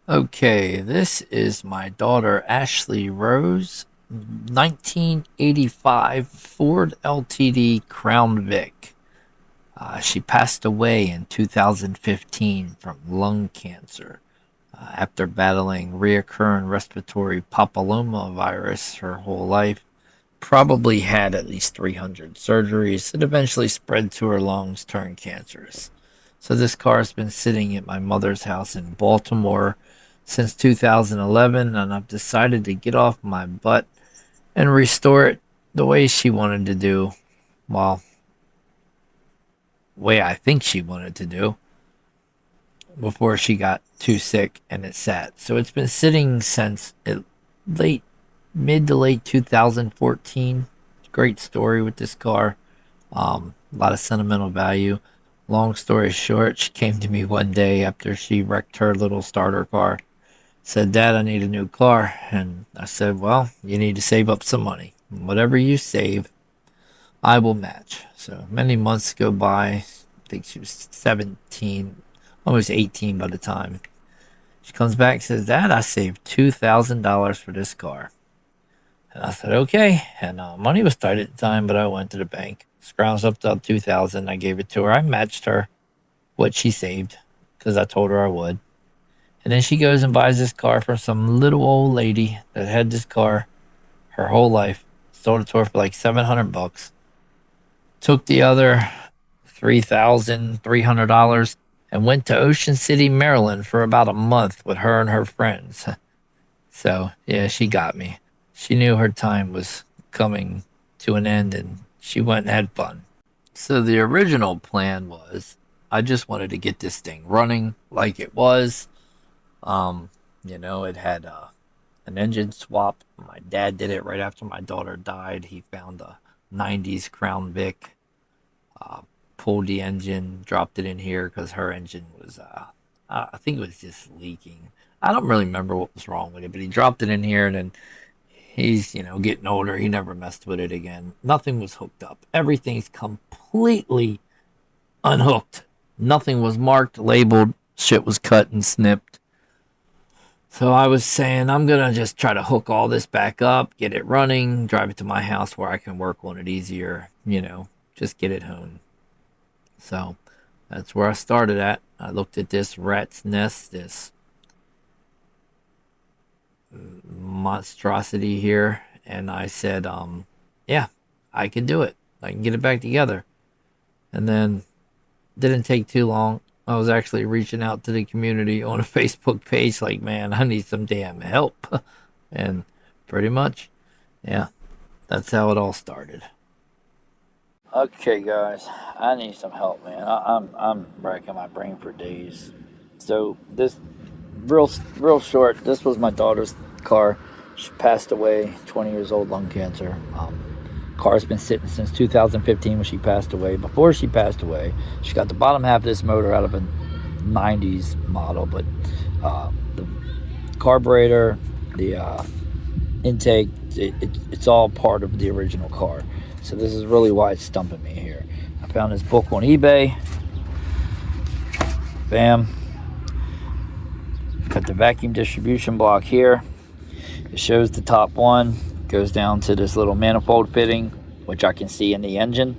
Okay, this is my daughter Ashley Rose, 1985 Ford LTD Crown Vic. She passed away in 2015 from lung cancer after battling reoccurring respiratory papillomavirus her whole life. Probably had at least 300 surgeries. It eventually spread to her lungs, turned cancerous. So this car has been sitting at my mother's house in Baltimore since 2011, and I've decided to get off my butt and restore it the way she wanted to do. Well, way I think she wanted to do before she got too sick and it sat. So it's been sitting since late, mid to late 2014. Great story with this car. A lot of sentimental value. Long story short, she came to me one day after she wrecked her little starter car. Said, "Dad, I need a new car." And I said, "Well, you need to save up some money. Whatever you save, I will match." So many months go by. I think she was 17, almost 18 by the time. She comes back and says, "Dad, I saved $2,000 for this car." And I said, "Okay." And money was tight at the time, but I went to the bank, scrounged up to 2,000. I gave it to her. I matched her what she saved because I told her I would. And then she goes and buys this car from some little old lady that had this car her whole life. Sold it to her for like $700. Took the other $3,300 and went to Ocean City, Maryland for about a month with her and her friends. So, yeah, she got me. She knew her time was coming to an end and she went and had fun. So, the original plan was I just wanted to get this thing running like it was. Um, it had an engine swap. My dad did it right after my daughter died. He found a 90s Crown Vic, uh, pulled the engine, dropped it in here because her engine was, I think it was just leaking. I don't really remember what was wrong with it, but he dropped it in here and then he's, getting older. He never messed with it again. Nothing was hooked up. Everything's completely unhooked. Nothing was marked, labeled. Shit was cut and snipped. So I was saying, I'm going to just try to hook all this back up, get it running, drive it to my house where I can work on it easier, just get it home. So that's where I started at. I looked at this rat's nest, this monstrosity here, and I said, yeah, I can do it. I can get it back together. And then didn't take too long. I was actually reaching out to the community on a Facebook page, like, man, I need some damn help. And pretty much, yeah, that's how it all started. Okay, guys, I need some help, man. I'm racking my brain for days. So this real short. This was my daughter's car. She passed away, 20 years old, lung cancer. Car's been sitting since 2015 when she passed away. Before she passed away, she got the bottom half of this motor out of a 90s model, but the carburetor, the intake, it's all part of the original car. So this is really why it's stumping me here. I found this book on eBay. Bam. Got the vacuum distribution block here. It shows the top one goes down to this little manifold fitting, which I can see in the engine.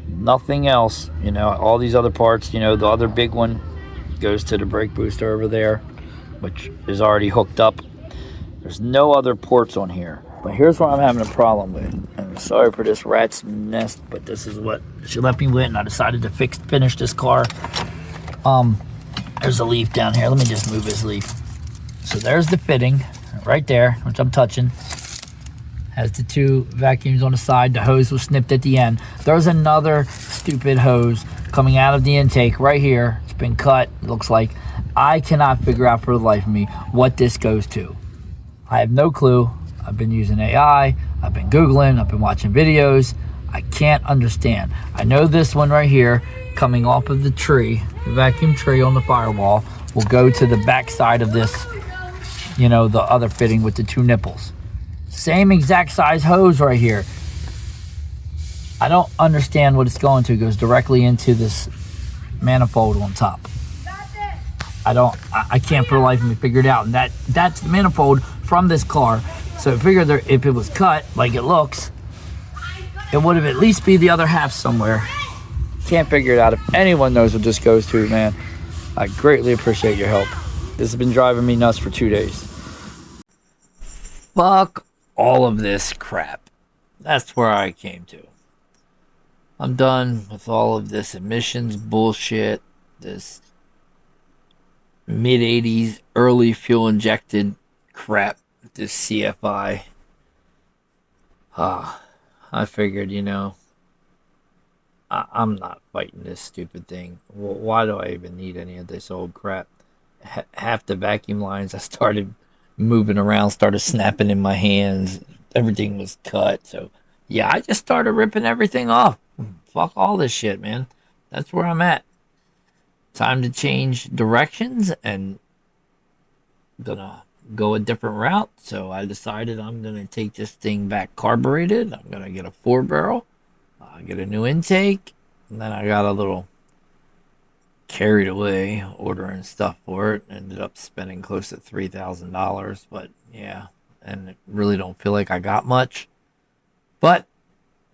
Nothing else, all these other parts, the other big one goes to the brake booster over there, which is already hooked up. There's no other ports on here. But here's what I'm having a problem with. And sorry for this rat's nest, but this is what she left me with, and I decided to finish this car. There's a leaf down here. Let me just move this leaf. So there's the fitting right there, which I'm touching. Has the two vacuums on the side. The hose was snipped at the end. There's another stupid hose coming out of the intake right here. It's been cut, it looks like. I cannot figure out for the life of me what this goes to. I have no clue. I've been using AI. I've been Googling. I've been watching videos. I can't understand. I know this one right here, coming off of the tree, the vacuum tree on the firewall, will go to the back side of this, the other fitting with the two nipples. Same exact size hose right here. I don't understand what it's going to. It goes directly into this manifold on top. I can't for the life of me figure it out. And that's the manifold from this car. So I figured if it was cut like it looks, it would have at least be the other half somewhere. Can't figure it out. If anyone knows what this goes to, man, I greatly appreciate your help. This has been driving me nuts for 2 days. Fuck all of this crap. That's where I came to. I'm done with all of this emissions bullshit, this mid-80s early fuel injected crap, this CFI. I figured, you know, I'm not fighting this stupid thing. Why do I even need any of this old crap? Half the vacuum lines I started moving around, started snapping in my hands. Everything was cut. So, yeah, I just started ripping everything off. Fuck all this shit, man. That's where I'm at. Time to change directions and gonna go a different route. So I decided I'm gonna take this thing back carbureted. I'm gonna get a 4-barrel. Get a new intake, and then I got a little carried away ordering stuff for it. Ended up spending close to $3,000, but yeah, and it really don't feel like I got much. But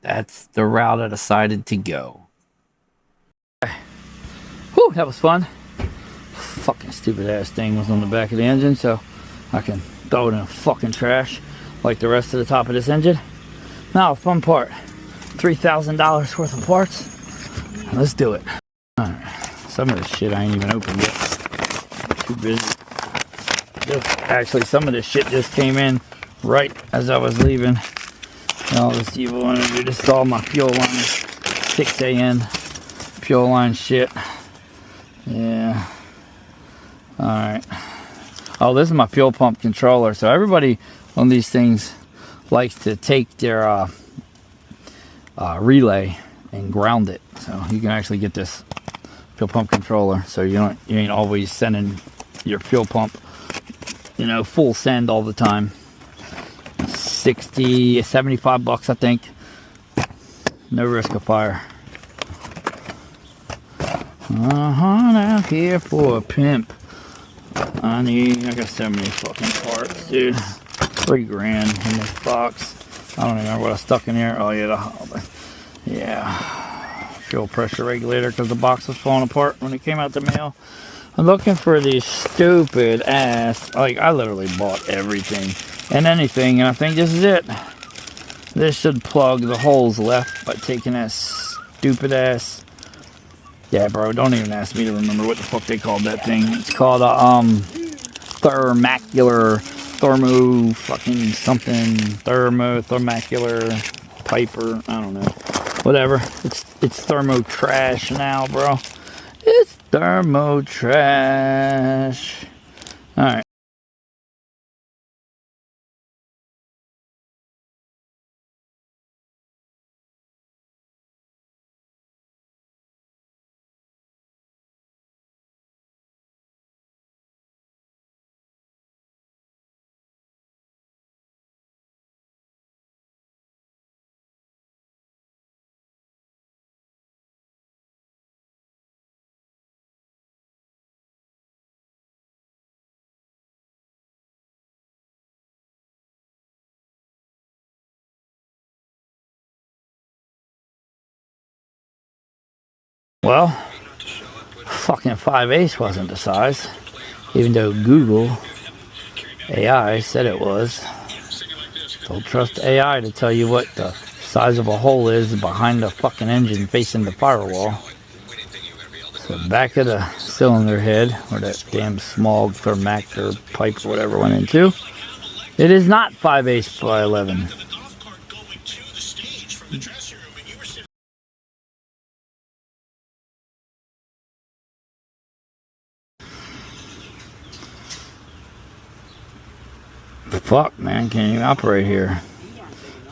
that's the route I decided to go. Whew, that was fun. Fucking stupid ass thing was on the back of the engine, so I can throw it in the fucking trash like the rest of the top of this engine. Now, fun part. $3,000 worth of parts. Let's do it. Alright. Some of this shit I ain't even opened yet. Too busy. Actually, some of this shit just came in right as I was leaving. Now, let's see what I want to do. This is all my fuel line. 6 a.m. fuel line shit. Yeah. Alright. Oh, this is my fuel pump controller. So everybody on these things likes to take their relay and ground it, so you can actually get this fuel pump controller, so you ain't always sending your fuel pump, you know, full send all the time. 75 bucks, I think. No risk of fire. Out here for a pimp. I got so many fucking parts, dude. $3 grand in this box. I don't even remember what I stuck in here. Oh yeah, fuel pressure regulator, because the box was falling apart when it came out the mail. I'm looking for these stupid ass, like I literally bought everything and anything, and I think this is it. This should plug the holes left by taking that stupid ass. Yeah, bro, don't even ask me to remember what the fuck they called that thing. It's called a thermacular piper, I don't know, whatever. It's thermo trash now, bro. It's thermo trash. All right. Well, fucking 5/8 wasn't the size, even though Google AI said it was. Don't trust AI to tell you what the size of a hole is behind the fucking engine facing the firewall. So back of the cylinder head, where that damn smog thermacular pipe or whatever went into, it is not 5/8 by 11. Fuck, man, can't even operate here.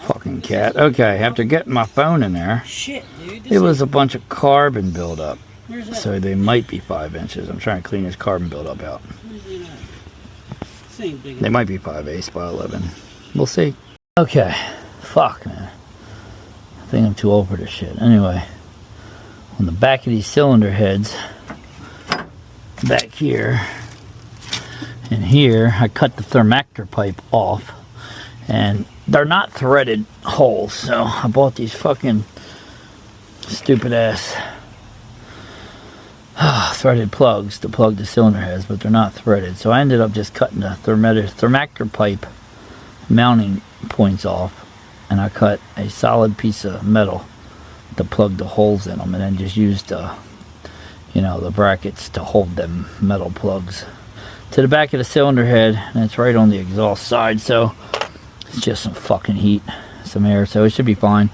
Fucking cat. Okay, after getting my phone in there, shit, dude, it was a bunch of carbon buildup. So they might be 5 inches. I'm trying to clean this carbon buildup out. They might be 5/8 by 11. We'll see. Okay, fuck, man. I think I'm too old for this shit. Anyway, on the back of these cylinder heads, back here. And here, I cut the thermactor pipe off. And they're not threaded holes, so I bought these fucking stupid ass threaded plugs to plug the cylinder heads, but they're not threaded. So I ended up just cutting the thermactor pipe mounting points off, and I cut a solid piece of metal to plug the holes in them, and then just used the brackets to hold them metal plugs to the back of the cylinder head, and it's right on the exhaust side, so it's just some fucking heat, some air, so it should be fine.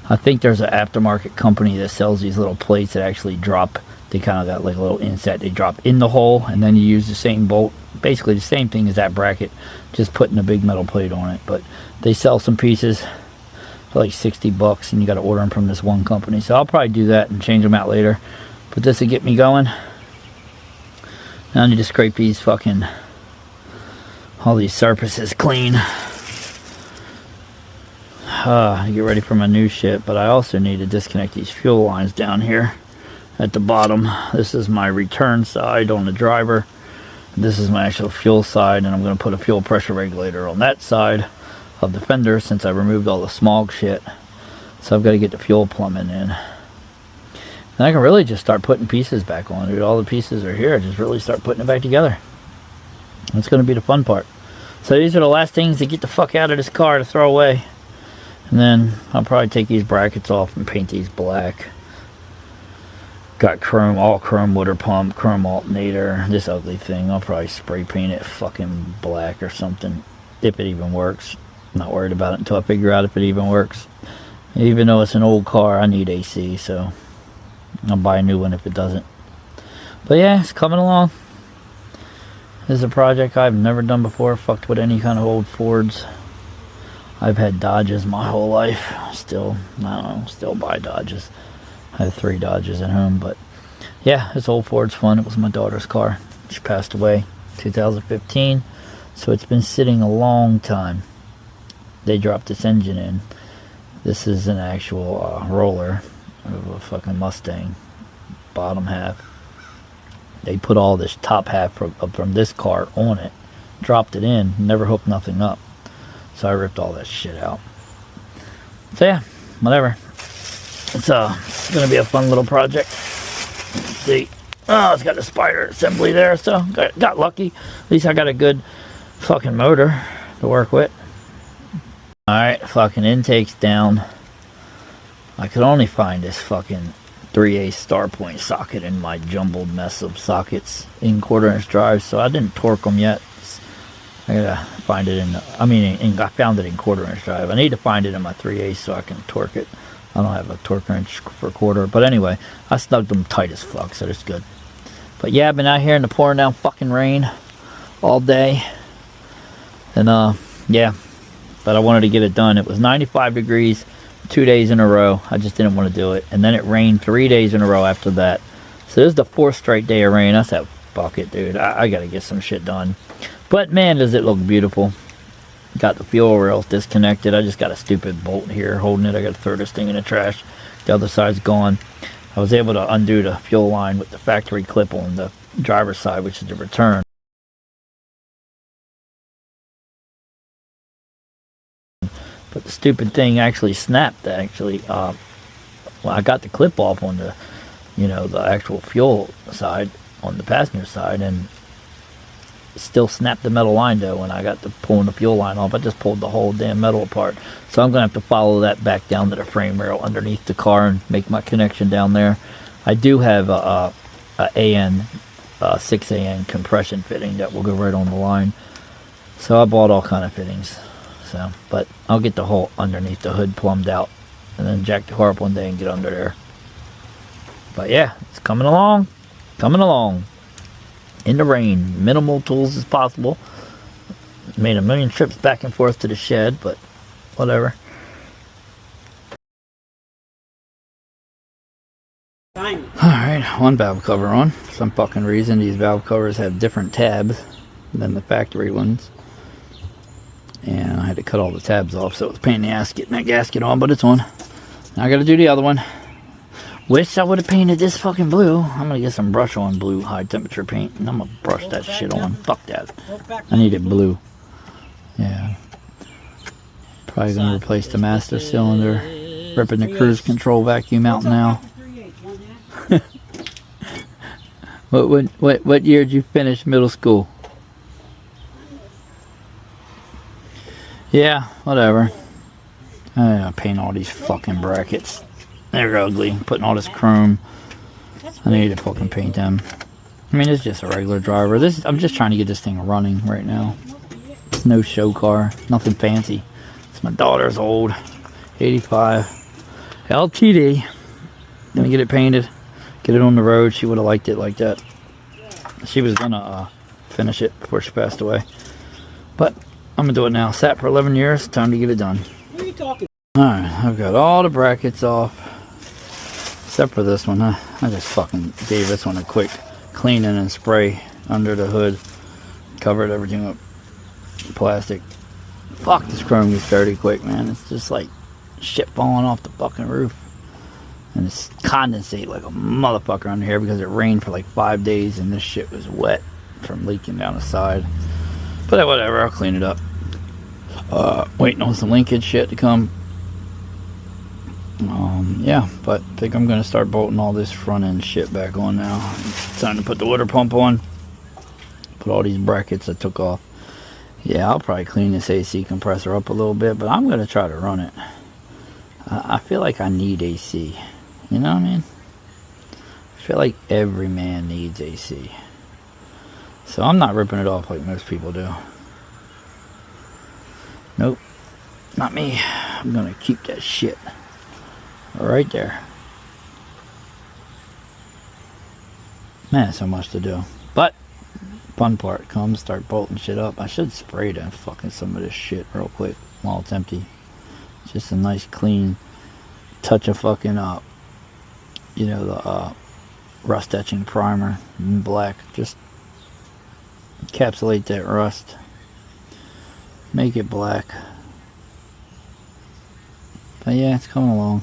I think there's an aftermarket company that sells these little plates that actually drop. They kind of got like a little inset. They drop in the hole, and then you use the same bolt, basically the same thing as that bracket, just putting a big metal plate on it. But they sell some pieces for like $60, and you got to order them from this one company. So I'll probably do that and change them out later. But this will get me going. Now I need to scrape these fucking, all these surfaces clean. To get ready for my new shit. But I also need to disconnect these fuel lines down here at the bottom. This is my return side on the driver. This is my actual fuel side, and I'm going to put a fuel pressure regulator on that side of the fender since I removed all the smog shit. So I've got to get the fuel plumbing in. And I can really just start putting pieces back on, dude. All the pieces are here. Just really start putting it back together. That's going to be the fun part. So these are the last things to get the fuck out of this car to throw away. And then I'll probably take these brackets off and paint these black. Got chrome, all chrome water pump, chrome alternator, this ugly thing. I'll probably spray paint it fucking black or something, if it even works. I'm not worried about it until I figure out if it even works. Even though it's an old car, I need AC, so I'll buy a new one if it doesn't. But yeah, it's coming along. This is a project I've never done before. Fucked with any kind of old Fords. I've had Dodges my whole life. Still, I don't know, still buy Dodges. I have 3 Dodges at home, but yeah, this old Ford's fun. It was my daughter's car. She passed away 2015, so it's been sitting a long time. They dropped this engine in. This is an actual roller of a fucking Mustang, bottom half. They put all this top half from this car on it, dropped it in, never hooked nothing up. So I ripped all that shit out. So yeah, whatever. It's gonna be a fun little project. Let's see. Oh, it's got the spider assembly there, so got lucky. At least I got a good fucking motor to work with. Alright, fucking intake's down. I could only find this fucking 3/8 star point socket in my jumbled mess of sockets in 1/4" drives, so I didn't torque them yet. I gotta find it in, I found it in 1/4" drive. I need to find it in my 3/8 so I can torque it. I don't have a torque wrench for 1/4, but anyway, I snugged them tight as fuck, so it's good. But yeah, I've been out here in the pouring down fucking rain all day. And yeah, but I wanted to get it done. It was 95 degrees 2 days in a row. I just didn't want to do it. And then it rained 3 days in a row after that. So this is the 4th straight day of rain. I said, fuck it, dude. I gotta get some shit done. But man, does it look beautiful. Got the fuel rails disconnected. I just got a stupid bolt here holding it. I gotta throw this thing in the trash. The other side's gone. I was able to undo the fuel line with the factory clip on the driver's side, which is the return. But the stupid thing actually snapped. Well, I got the clip off on the, the actual fuel side, on the passenger side, and still snapped the metal line though. When I got to pulling the fuel line off, I just pulled the whole damn metal apart. So I'm gonna have to follow that back down to the frame rail underneath the car and make my connection down there. I do have a 6AN compression fitting that will go right on the line. So I bought all kind of fittings. So, but I'll get the hole underneath the hood plumbed out and then jack the car up one day and get under there. But yeah, it's coming along. In the rain, minimal tools as possible. Made a million trips back and forth to the shed, but whatever. Alright, one valve cover on. For some fucking reason, these valve covers have different tabs than the factory ones. And I had to cut all the tabs off, so it was a pain in the ass getting that gasket on, but it's on. Now I gotta do the other one. Wish I would have painted this fucking blue. I'm gonna get some brush on blue high temperature paint and I'm gonna brush that shit on. Fuck that. I need it blue. Yeah. Probably gonna replace the master cylinder. Ripping the cruise control vacuum out now. What year did you finish middle school? Yeah, whatever. I gotta paint all these fucking brackets. They're ugly. Putting all this chrome. I need to fucking paint them. I mean, it's just a regular driver. I'm just trying to get this thing running right now. It's no show car. Nothing fancy. It's my daughter's old 85 LTD. Gonna get it painted. Get it on the road. She would have liked it like that. She was gonna finish it before she passed away. But I'm gonna do it now. Sat for 11 years. Time to get it done. What are you talking? Alright, I've got all the brackets off. Except for this one. I just fucking gave this one a quick cleaning and spray under the hood. Covered everything up. Plastic. Fuck, this chrome gets dirty quick, man. It's just like shit falling off the fucking roof. And it's condensate like a motherfucker under here because it rained for like 5 days and this shit was wet from leaking down the side. But whatever, I'll clean it up. Waiting on some linkage shit to come. Yeah, but I think I'm going to start bolting all this front end shit back on now. It's time to put the water pump on. Put all these brackets I took off. Yeah, I'll probably clean this AC compressor up a little bit, but I'm going to try to run it. I feel like I need AC. You know what I mean? I feel like every man needs AC. So I'm not ripping it off like most people do. Nope. Not me. I'm going to keep that shit right there. Man, so much to do. But fun part comes, start bolting shit up. I should spray that fucking some of this shit real quick while it's empty. Just a nice clean touch of fucking you know, the rust etching primer in black. Just encapsulate that rust. Make it black. But yeah, it's coming along.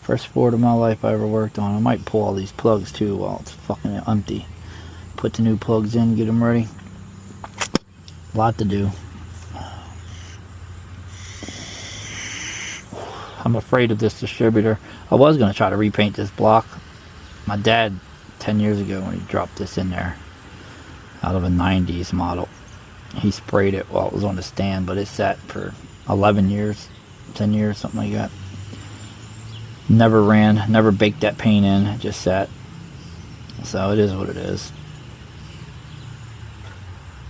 First Ford of my life I ever worked on. I might pull all these plugs too while it's fucking empty. Put the new plugs in, get them ready. A lot to do. I'm afraid of this distributor. I was going to try to repaint this block. My dad, 10 years ago, when he dropped this in there, out of a 90s model, he sprayed it while it was on the stand, but it sat for 11 years, 10 years, something like that. Never ran, never baked that paint in, it just sat. So it is what it is.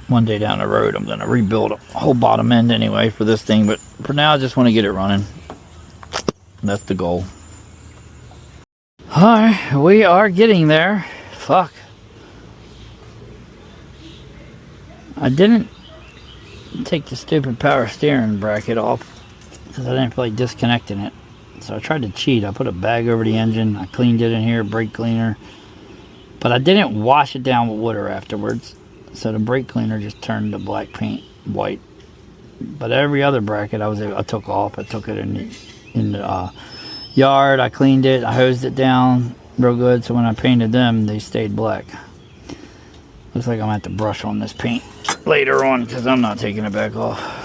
One day down the road, I'm going to rebuild a whole bottom end anyway for this thing, but for now, I just want to get it running. That's the goal. Alright, we are getting there. Fuck. I didn't take the stupid power steering bracket off because I didn't feel like disconnecting it. So I tried to cheat. I put a bag over the engine. I cleaned it in here, brake cleaner. But I didn't wash it down with water afterwards. So the brake cleaner just turned the black paint white. But every other bracket I took off. I took it in the yard. I cleaned it. I hosed it down real good. So when I painted them, they stayed black. Looks like I'm going to have to brush on this paint later on because I'm not taking it back off.